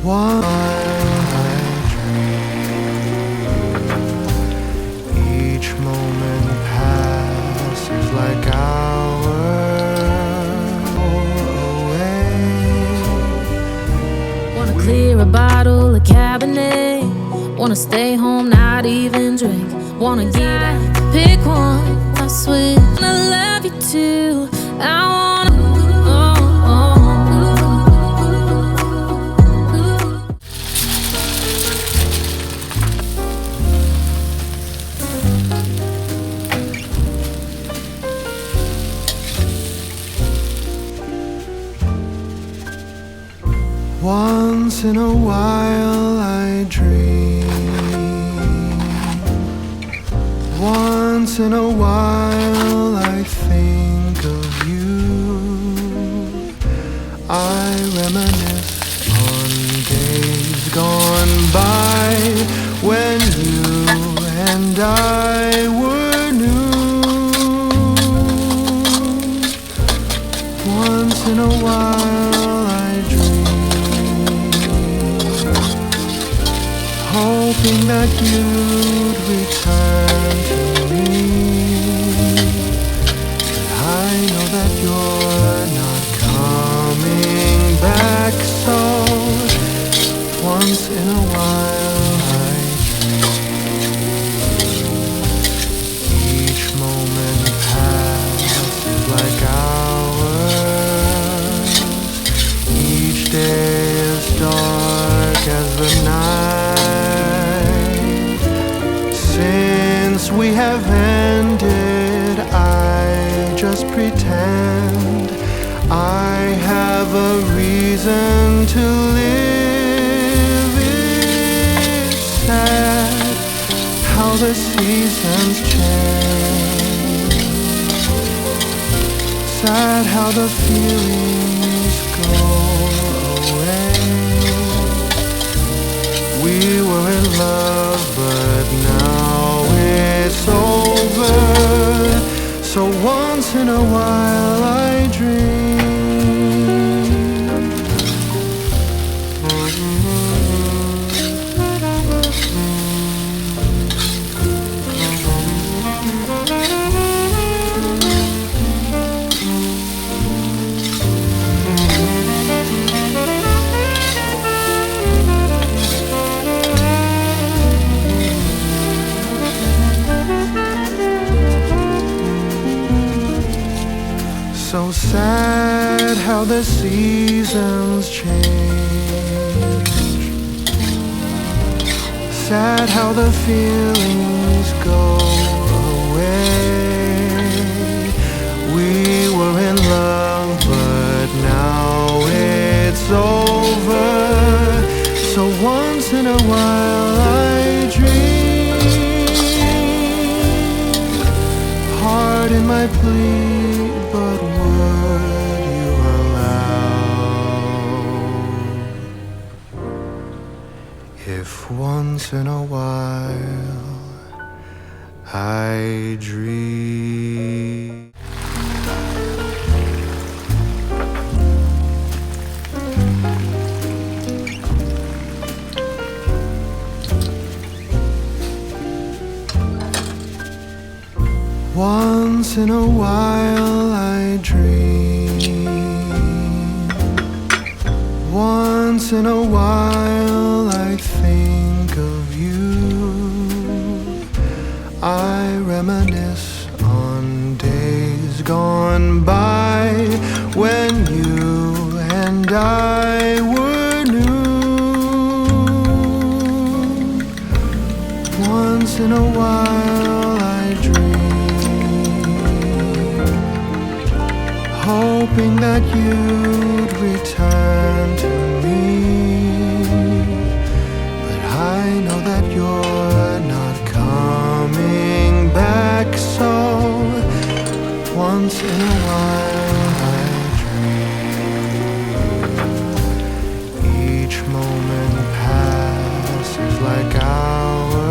While I dream, each moment passes like hours away. Wanna clear a bottle of Cabernet. Wanna stay home, not even drink. Wanna get out, pick one, I switch. I love you too, I wanna Once in a while I dream. Once in a while I think of you. I reminisce on days gone by when you and I were new. Once in a while I dream, hoping that you'd return to me. But I know that you're not coming back, so once in a while I dream. Each moment passes like hours. Each day is dark as the night. Since we have ended, I just pretend I have a reason to live. It's sad how the seasons change. Sad how the feelings go away. We were in love, but now it's over. So once in a while I dream. So sad how the seasons change. Sad how the feelings go away. We were in love, but now it's over. So once in a while I dream. Heart in my plea, but would you allow if once in a while I dream? Once in a while I dream. Once in a while I think of you. I reminisce on days gone by when you and I were new. Once in a while I dream, hoping that you'd return to me. But I know that you're not coming back, so once in a while I dream. Each moment passes like hours.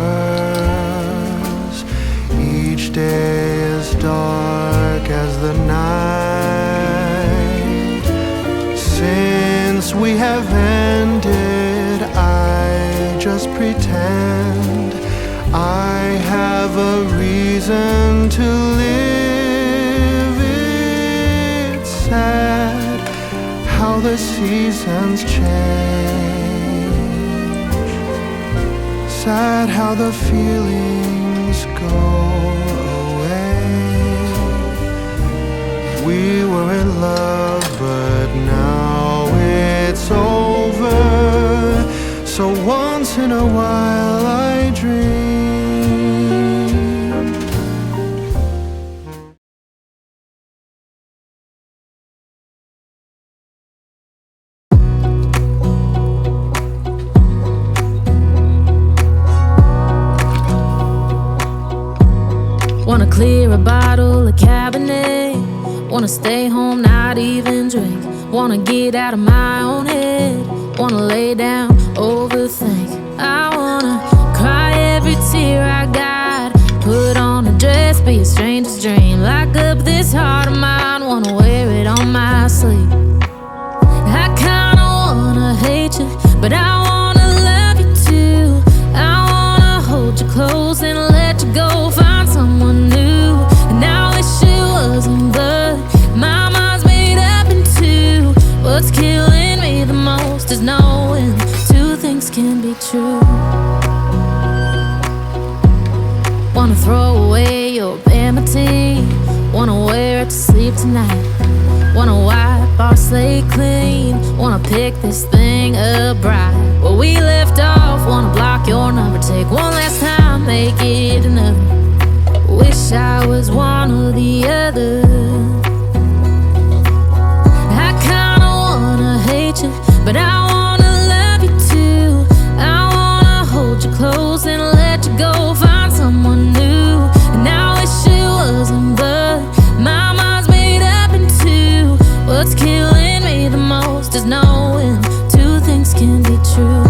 Each day is dark as the night. Since we have ended, just pretend I have a reason to live. It's sad how the seasons change, sad how the feelings go away. We were in love, but now it's over. So once in a while I dream. Wanna clear a bottle of Cabernet, wanna stay home, not even drink. Wanna get out of my own head, wanna lay down, overthink. I wanna cry every tear I got, put on a dress, be a stranger's dream. Lock up this heart of mine, wanna wear it on my sleeve. I kinda wanna hate you, but I wanna love you too. I wanna hold you close and let you go, find someone new. And I wish it wasn't, but my mind's made up in two. What's killing me the most is knowing two things can be true. Wanna throw away your vanity, wanna wear it to sleep tonight. Wanna wipe our slate clean, wanna pick this thing up right where we left off. Wanna block your number, take one last time, make it enough. Wish I was one or the other. I kinda wanna hate you, but I wanna love you too. I wanna hold you close and let you go, find someone new. And I wish it wasn't, but my mind's made up in two. What's killing me the most is knowing two things can be true.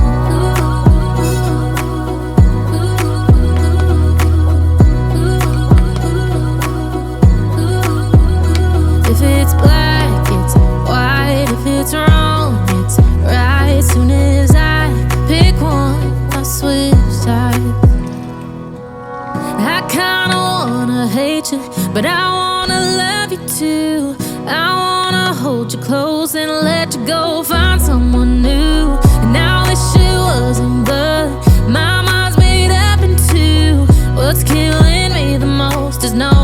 If it's black, it's white. If it's wrong, it's right. Soon as I pick one, I switch sides. I kinda wanna hate you, but I wanna love you too. I wanna hold you close and let you go, find someone new. And I wish it wasn't, but my mind's made up in two. What's killing me the most is no